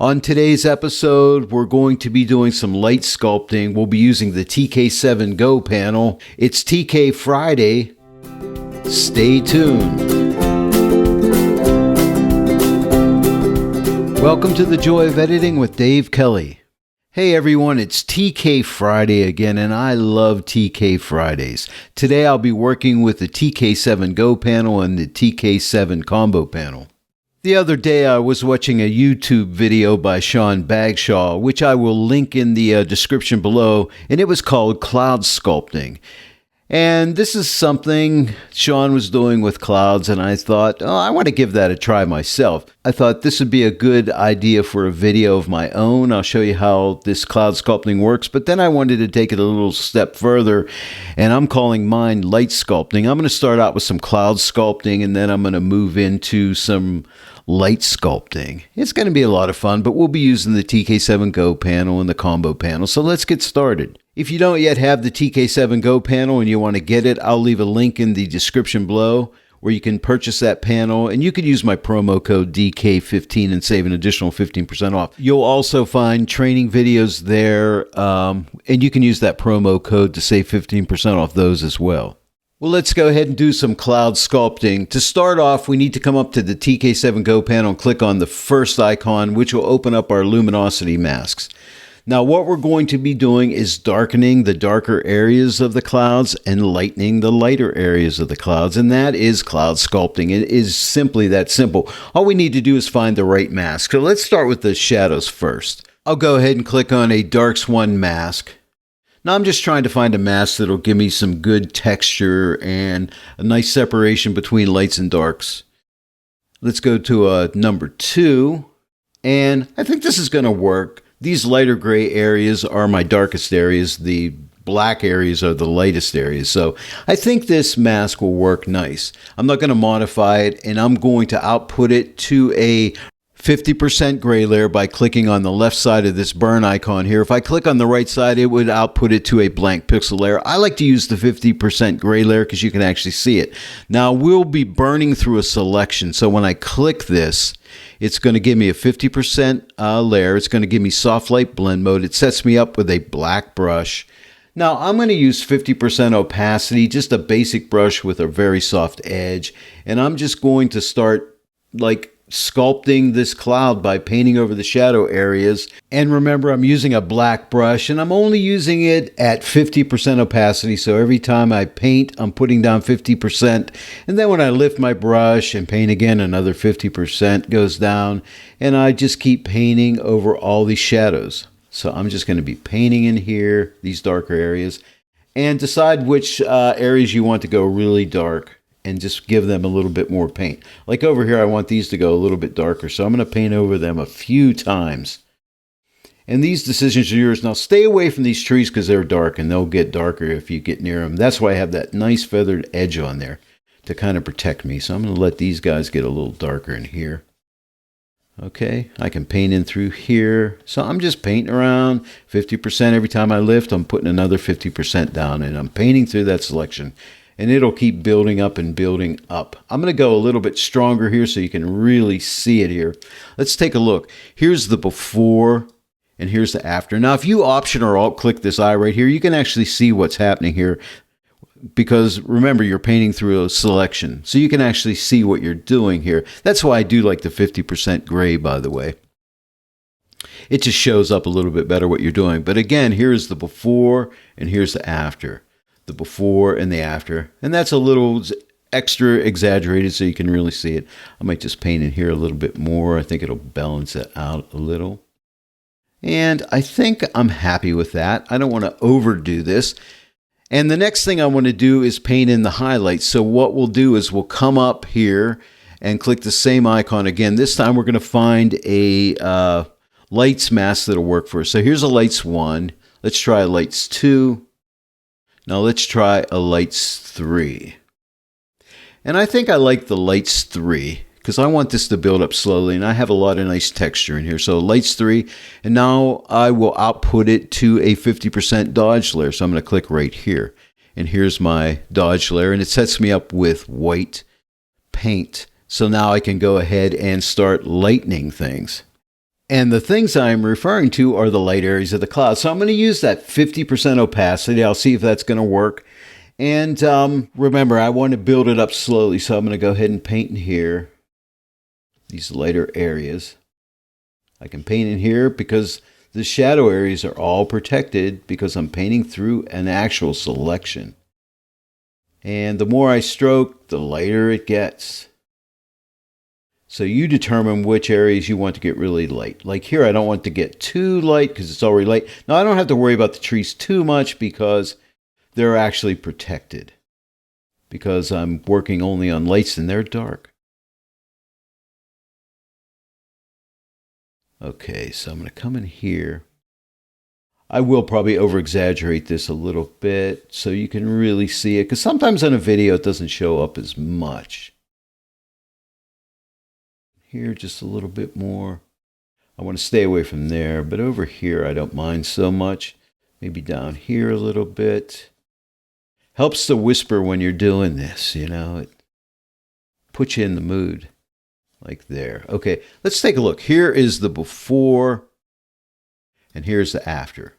On today's episode, we're going to be doing some light sculpting. We'll be using the TK7 Go Panel. It's TK Friday. Stay tuned. Welcome to the Joy of Editing with Dave Kelly. Hey everyone, it's TK Friday again, and I love TK Fridays. Today I'll be working with the TK7 Go Panel and the TK7 Combo Panel. The other day I was watching a YouTube video by Sean Bagshaw, which I will link in the description below, and it was called Cloud Sculpting. And this is something Sean was doing with clouds, and I thought, oh, I want to give that a try myself. I thought this would be a good idea for a video of my own. I'll show you how this cloud sculpting works, but then I wanted to take it a little step further, and I'm calling mine light sculpting. I'm going to start out with some cloud sculpting, and then I'm going to move into some light sculpting. It's going to be a lot of fun, but we'll be using the TK7 Go panel and the combo panel. So let's get started. If you don't yet have the TK7 Go panel and you want to get it, I'll leave a link in the description below where you can purchase that panel, and you could use my promo code DK15 and save an additional 15% off. You'll also find training videos there, and you can use that promo code to save 15% off those as well. Well, let's go ahead and do some cloud sculpting. To start off, we need to come up to the TK7 Go panel and click on the first icon, which will open up our luminosity masks. Now, what we're going to be doing is darkening the darker areas of the clouds and lightening the lighter areas of the clouds, and that is cloud sculpting. It is simply that simple. All we need to do is find the right mask. So let's start with the shadows first. I'll go ahead and click on a Darks 1 mask. Now I'm just trying to find a mask that'll give me some good texture and a nice separation between lights and darks. Let's go to number 2, and I think this is going to work. These lighter gray areas are my darkest areas. The black areas are the lightest areas. So I think this mask will work nice. I'm not going to modify it, and I'm going to output it to a 50% gray layer by clicking on the left side of this burn icon here. If I click on the right side, it would output it to a blank pixel layer. I like to use the 50% gray layer because you can actually see it. Now we'll be burning through a selection. So when I click this, it's going to give me a 50% layer. It's going to give me soft light blend mode. It sets me up with a black brush. Now I'm going to use 50% opacity, just a basic brush with a very soft edge. And I'm just going to start sculpting this cloud by painting over the shadow areas. And remember, I'm using a black brush, and I'm only using it at 50% opacity. So every time I paint, I'm putting down 50%. And then when I lift my brush and paint again, another 50% goes down. And I just keep painting over all these shadows. So I'm just going to be painting in here, these darker areas, and decide which areas you want to go really dark, and just give them a little bit more paint. Like over here, I want these to go a little bit darker, so I'm going to paint over them a few times. And these decisions are yours. Now stay away from these trees because they're dark, and they'll get darker if you get near them. That's why I have that nice feathered edge on there to kind of protect me. So I'm going to let these guys get a little darker in here. Okay, I can paint in through here. So I'm just painting around 50%. Every time I lift, I'm putting another 50% down, and I'm painting through that selection. And it'll keep building up and building up. I'm going to go a little bit stronger here so you can really see it here. Let's take a look. Here's the before, and here's the after. Now, if you Option or Alt click this eye right here, you can actually see what's happening here. Because remember, you're painting through a selection. So you can actually see what you're doing here. That's why I do like the 50% gray, by the way. It just shows up a little bit better what you're doing. But again, here's the before, and here's the after. The before and the after, and that's a little extra exaggerated so you can really see it. I might just paint in here a little bit more. I think it'll balance it out a little, and I think I'm happy with that. I don't want to overdo this. And the next thing I want to do is paint in the highlights. So what we'll do is we'll come up here and click the same icon again. This time we're going to find a lights mask that'll work for us. So here's a lights 1. Let's try a lights 2. Now let's try a lights 3. And I think I like the lights 3 because I want this to build up slowly, and I have a lot of nice texture in here. So lights 3, and now I will output it to a 50% dodge layer. So I'm going to click right here, and here's my dodge layer, and it sets me up with white paint. So now I can go ahead and start lightening things. And the things I'm referring to are the light areas of the cloud. So I'm going to use that 50% opacity. I'll see if that's going to work. And remember, I want to build it up slowly. So I'm going to go ahead and paint in here these lighter areas. I can paint in here because the shadow areas are all protected because I'm painting through an actual selection. And the more I stroke, the lighter it gets. So you determine which areas you want to get really light. Like here, I don't want to get too light because it's already light. Now, I don't have to worry about the trees too much because they're actually protected. Because I'm working only on lights and they're dark. Okay, so I'm going to come in here. I will probably over-exaggerate this a little bit so you can really see it. Because sometimes on a video it doesn't show up as much. Here, just a little bit more. I want to stay away from there, but over here I don't mind so much. Maybe down here a little bit. Helps to whisper when you're doing this, you know. It puts you in the mood. Like there. Okay, let's take a look. Here is the before, and here's the after.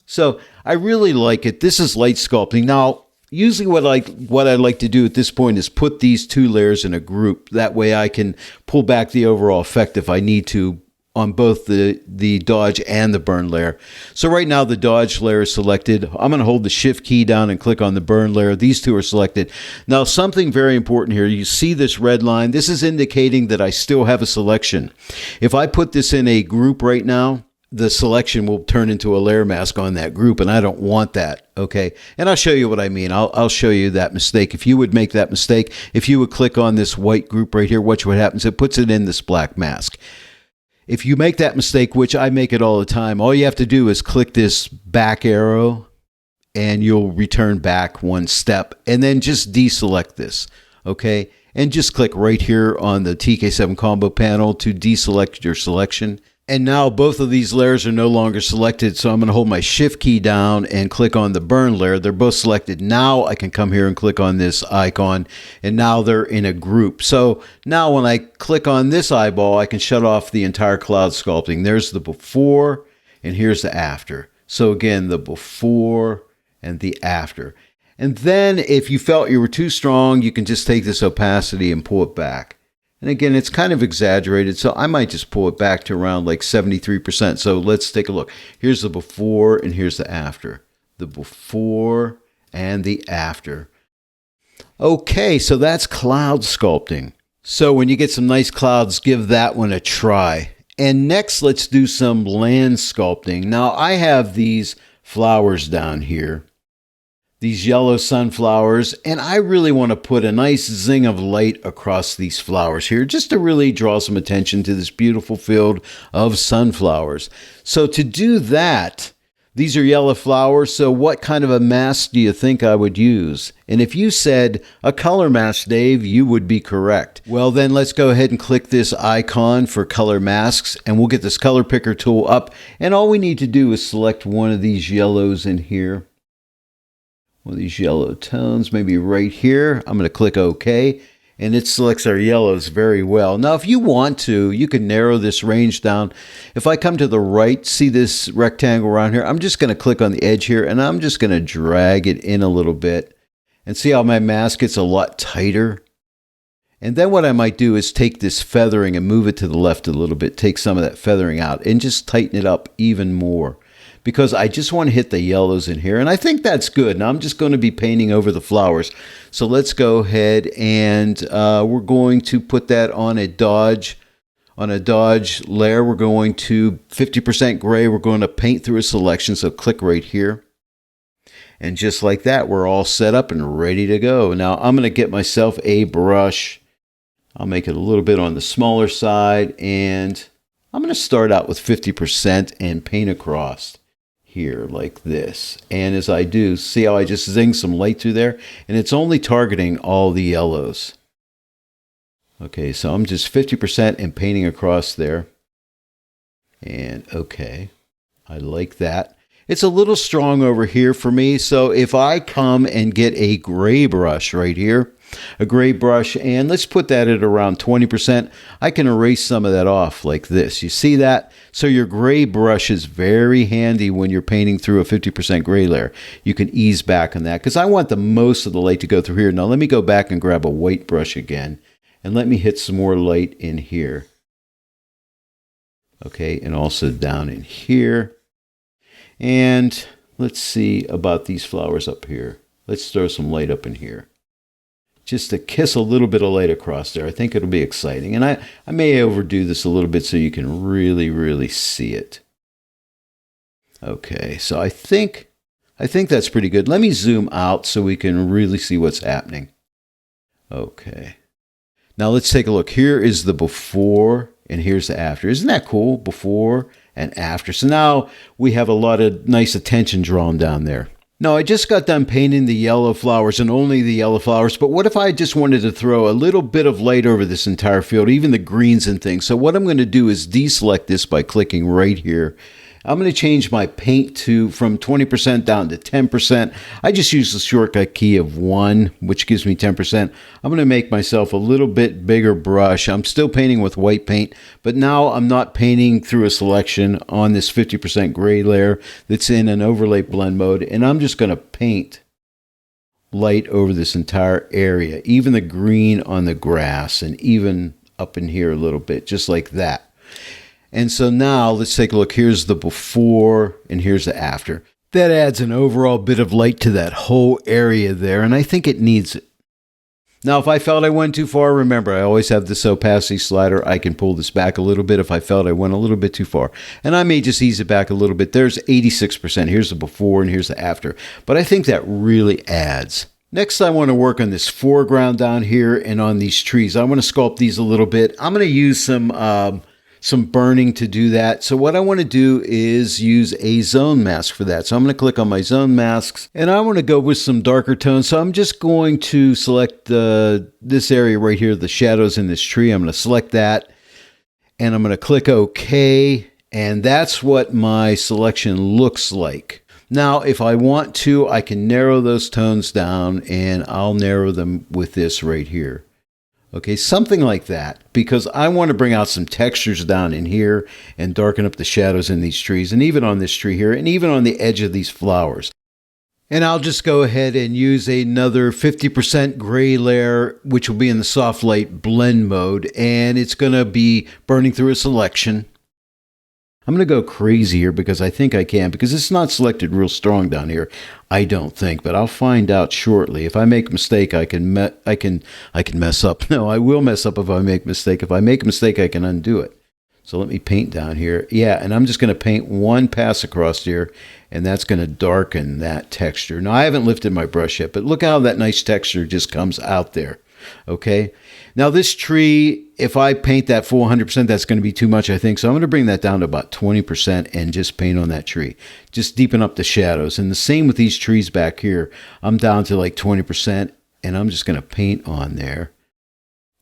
So I really like it. This is light sculpting. Now, usually what I like to do at this point is put these two layers in a group. That way I can pull back the overall effect if I need to on both the dodge and the burn layer. So right now the dodge layer is selected. I'm going to hold the shift key down and click on the burn layer. These two are selected. Now something very important here. You see this red line? This is indicating that I still have a selection. If I put this in a group right now, the selection will turn into a layer mask on that group, and I don't want that, okay? And I'll show you what I mean. I'll show you that mistake. If you would make that mistake, if you would click on this white group right here, watch what happens. It puts it in this black mask. If you make that mistake, which I make it all the time, all you have to do is click this back arrow, and you'll return back one step, and then just deselect this, okay? And just click right here on the TK7 combo panel to deselect your selection. And now both of these layers are no longer selected, so I'm going to hold my shift key down and click on the burn layer. They're both selected. Now I can come here and click on this icon, and now they're in a group. So now when I click on this eyeball, I can shut off the entire cloud sculpting. There's the before, and here's the after. So again, the before and the after. And then if you felt you were too strong, you can just take this opacity and pull it back. And again, it's kind of exaggerated, so I might just pull it back to around like 73%. So let's take a look. Here's the before and here's the after. The before and the after. Okay, so that's cloud sculpting. So when you get some nice clouds, give that one a try. And next, let's do some land sculpting. Now, I have these flowers down here. These yellow sunflowers, and I really want to put a nice zing of light across these flowers here just to really draw some attention to this beautiful field of sunflowers. So to do that, these are yellow flowers, so what kind of a mask do you think I would use? And if you said a color mask, Dave, you would be correct. Well, then let's go ahead and click this icon for color masks, and we'll get this color picker tool up, and all we need to do is select one of these yellows in here. One of these yellow tones, maybe right here. I'm going to click OK, and it selects our yellows very well. Now, if you want to, you can narrow this range down. If I come to the right, see this rectangle around here? I'm just going to click on the edge here, and I'm just going to drag it in a little bit. And see how my mask gets a lot tighter? And then what I might do is take this feathering and move it to the left a little bit, take some of that feathering out, and just tighten it up even more. Because I just want to hit the yellows in here, and I think that's good. Now I'm just going to be painting over the flowers. So let's go ahead and we're going to put that on a dodge layer. We're going to 50% gray. We're going to paint through a selection, so click right here. And just like that, we're all set up and ready to go. Now I'm going to get myself a brush. I'll make it a little bit on the smaller side, and I'm going to start out with 50% and paint across here like this. And as I do, see how I just zing some light through there? And it's only targeting all the yellows. Okay, so I'm just 50% and painting across there. And okay, I like that. It's a little strong over here for me, so if I come and get a gray brush right here, a gray brush, and let's put that at around 20%. I can erase some of that off like this. You see that? So your gray brush is very handy when you're painting through a 50% gray layer. You can ease back on that because I want the most of the light to go through here. Now let me go back and grab a white brush again, and let me hit some more light in here. Okay, and also down in here. And let's see about these flowers up here. Let's throw some light up in here. Just to kiss a little bit of light across there. I think it'll be exciting. And I may overdo this a little bit so you can really, really see it. Okay, so I think that's pretty good. Let me zoom out so we can really see what's happening. Okay. Now let's take a look. Here is the before and here's the after. Isn't that cool? Before and after. So now we have a lot of nice attention drawn down there. Now I just got done painting the yellow flowers and only the yellow flowers, but what if I just wanted to throw a little bit of light over this entire field, even the greens and things? So what I'm going to do is deselect this by clicking right here. I'm going to change my paint from 20% down to 10%. I just use the shortcut key of 1, which gives me 10%. I'm going to make myself a little bit bigger brush. I'm still painting with white paint, but now I'm not painting through a selection on this 50% gray layer that's in an overlay blend mode, and I'm just going to paint light over this entire area, even the green on the grass, and even up in here a little bit, just like that. And so now let's take a look. Here's the before and here's the after. That adds an overall bit of light to that whole area there, and I think it needs it. Now, if I felt I went too far, remember, I always have this opacity slider. I can pull this back a little bit if I felt I went a little bit too far. And I may just ease it back a little bit. There's 86%. Here's the before and here's the after. But I think that really adds. Next, I want to work on this foreground down here and on these trees. I want to sculpt these a little bit. I'm going to use some burning to do that. So what I want to do is use a zone mask for that. So I'm going to click on my zone masks and I want to go with some darker tones. So I'm just going to select this area right here, the shadows in this tree. I'm going to select that and I'm going to click OK. And that's what my selection looks like. Now, if I want to, I can narrow those tones down and I'll narrow them with this right here. Okay, something like that, because I want to bring out some textures down in here and darken up the shadows in these trees, and even on this tree here, and even on the edge of these flowers. And I'll just go ahead and use another 50% gray layer, which will be in the soft light blend mode, and it's going to be burning through a selection. I'm going to go crazy here because I think I can, because it's not selected real strong down here. I don't think, but I'll find out shortly. If I make a mistake, I can mess up. No, I will mess up if I make a mistake. If I make a mistake, I can undo it. So let me paint down here. Yeah, and I'm just going to paint one pass across here, and that's going to darken that texture. Now, I haven't lifted my brush yet, but look how that nice texture just comes out there. Okay, now this tree, if I paint that full 100%, that's going to be too much, I think. So I'm going to bring that down to about 20% and just paint on that tree. Just deepen up the shadows. And the same with these trees back here. I'm down to like 20%, and I'm just going to paint on there.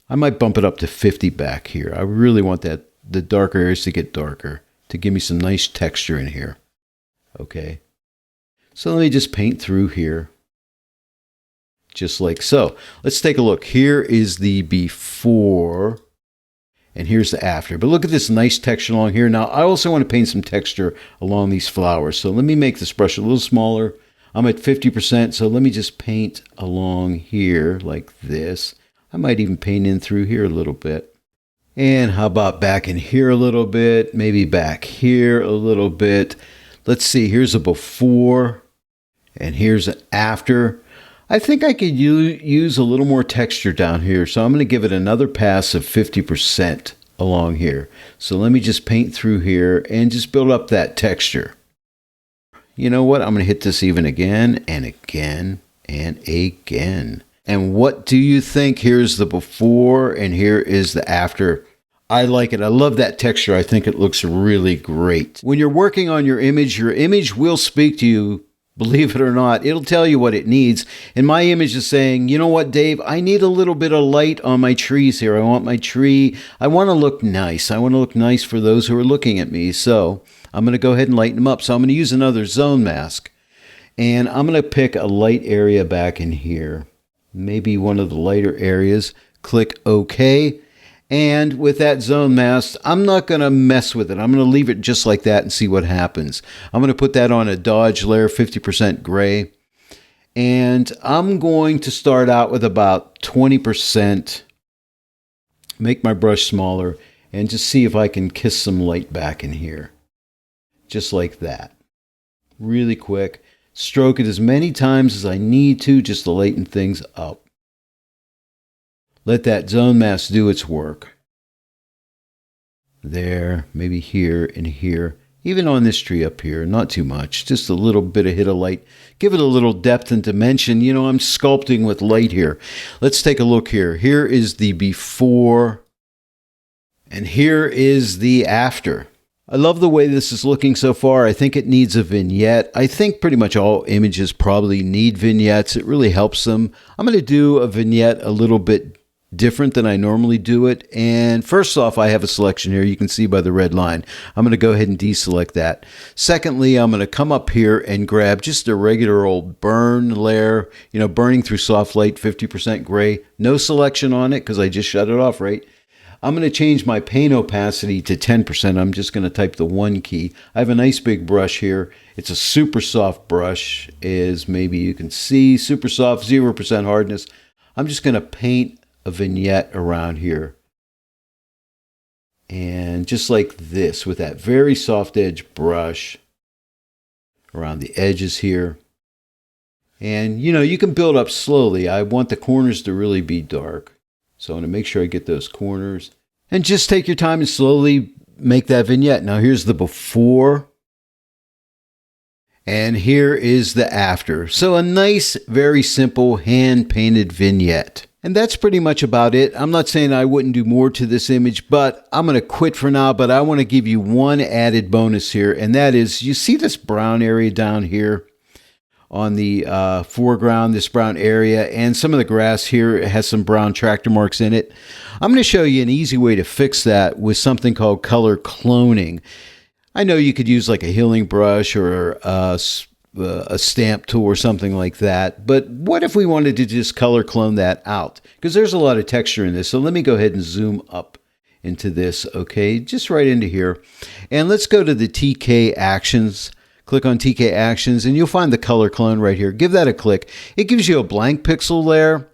I might bump it up to 50 back here. I really want the darker areas to get darker to give me some nice texture in here. Okay, so let me just paint through here. Just like so. Let's take a look. Here is the before and here's the after. But look at this nice texture along here. Now, I also want to paint some texture along these flowers. So let me make this brush a little smaller. I'm at 50%, so let me just paint along here like this. I might even paint in through here a little bit. And how about back in here a little bit? Maybe back here a little bit. Let's see. Here's a before and here's an after. I think I could use a little more texture down here, so I'm going to give it another pass of 50% along here. So let me just paint through here and just build up that texture. You know what? I'm going to hit this even again and again and again. And what do you think? Here's the before and here is the after. I like it. I love that texture. I think it looks really great. When you're working on your image will speak to you. Believe it or not, it'll tell you what it needs. And my image is saying, you know what, Dave, I need a little bit of light on my trees here. I want to look nice. I want to look nice for those who are looking at me. So I'm going to go ahead and lighten them up. So I'm going to use another zone mask. And I'm going to pick a light area back in here. maybe one of the lighter areas. Click OK. And with that zone mask, I'm not going to mess with it. I'm going to leave it just like that and see what happens. I'm going to put that on a dodge layer, 50% gray. And I'm going to start out with about 20%, make my brush smaller, and just see if I can kiss some light back in here. Just like that. Really quick. Stroke it as many times as I need to, just to lighten things up. Let that zone mask do its work. There, maybe here and here. Even on this tree up here, not too much. Just a little bit of hit of light. Give it a little depth and dimension. You know, I'm sculpting with light here. Let's take a look here. Here is the before, and here is the after. I love the way this is looking so far. I think it needs a vignette. I think pretty much all images probably need vignettes. It really helps them. I'm going to do a vignette a little bit different than I normally do it. And first off, I have a selection here. You can see by the red line. I'm going to go ahead and deselect that. Secondly, I'm going to come up here and grab just a regular old burn layer, you know, burning through soft light, 50% gray. No selection on it because I just shut it off, right? I'm going to change my paint opacity to 10%. I'm just going to type the 1 key. I have a nice big brush here. It's a super soft brush, as maybe you can see. Super soft, 0% hardness. I'm just going to paint a vignette around here. And just like this, with that very soft edge brush around the edges here. And, you know, you can build up slowly. I want the corners to really be dark. So I want to make sure I get those corners. And just take your time and slowly make that vignette. Now here's the before. And here is the after. So a nice, very simple hand-painted vignette. And that's pretty much about it. I'm not saying I wouldn't do more to this image, but I'm going to quit for now. But I want to give you one added bonus here. And that is, you see this brown area down here on the foreground, this brown area, and some of the grass here has some brown tractor marks in it. I'm going to show you an easy way to fix that with something called color cloning. I know you could use like a healing brush or a stamp tool or something like that, but what if we wanted to just color clone that out? Because there's a lot of texture in this, so let me go ahead and zoom up into this, okay, just right into here. And let's go to the TK Actions. Click on TK Actions and you'll find the color clone right here. Give that a click. It gives you a blank pixel layer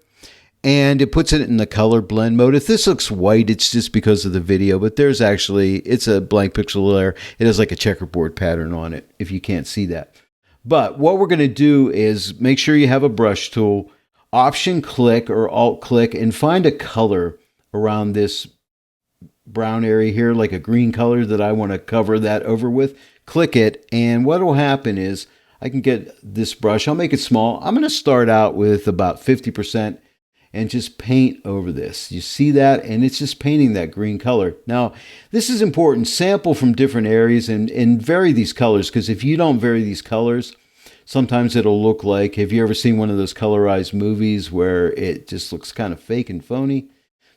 and it puts it in the color blend mode. If this looks white, it's just because of the video, but there's actually, it's a blank pixel layer. It has like a checkerboard pattern on it if you can't see that. But what we're going to do is make sure you have a brush tool, option click or alt click, and find a color around this brown area here, like a green color that I want to cover that over with. Click it, and what will happen is I can get this brush. I'll make it small. I'm going to start out with about 50% and just paint over this. You see that? And it's just painting that green color. Now, this is important. Sample from different areas and vary these colors, because if you don't vary these colors, sometimes it'll look like, have you ever seen one of those colorized movies where it just looks kind of fake and phony?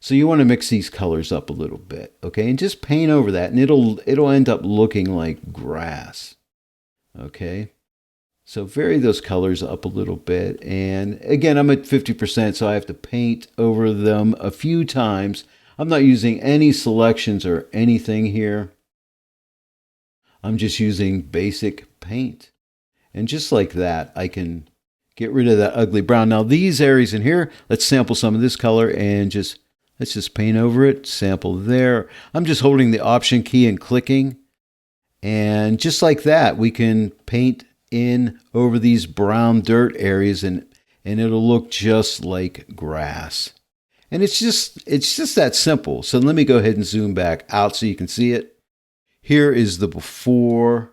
So you want to mix these colors up a little bit, okay? And just paint over that, and it'll end up looking like grass, okay? So vary those colors up a little bit. And again, I'm at 50%, so I have to paint over them a few times. I'm not using any selections or anything here. I'm just using basic paint. And just like that, I can get rid of that ugly brown. Now these areas in here, let's sample some of this color and let's just paint over it, sample there. I'm just holding the option key and clicking. And just like that, we can paint in over these brown dirt areas and it'll look just like grass. And it's just that simple. So let me go ahead and zoom back out so you can see it. Here is the before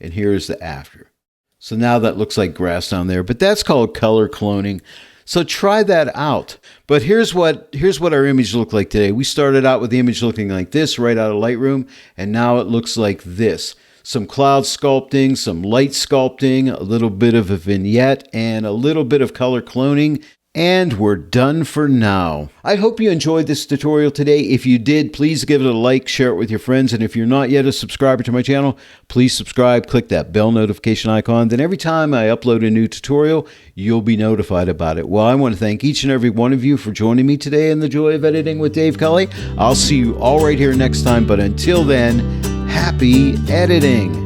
and here is the after. So now that looks like grass down there, but that's called color cloning. So try that out. But here's what our image looked like today. We started out with the image looking like this right out of Lightroom, and now it looks like this. Some cloud sculpting, some light sculpting, a little bit of a vignette, and a little bit of color cloning. And we're done for now. I hope you enjoyed this tutorial today. If you did, please give it a like, share it with your friends, and if you're not yet a subscriber to my channel, please subscribe, click that bell notification icon. Then every time I upload a new tutorial, you'll be notified about it. Well, I want to thank each and every one of you for joining me today in the Joy of Editing with Dave Kelly. I'll see you all right here next time, but until then, happy editing.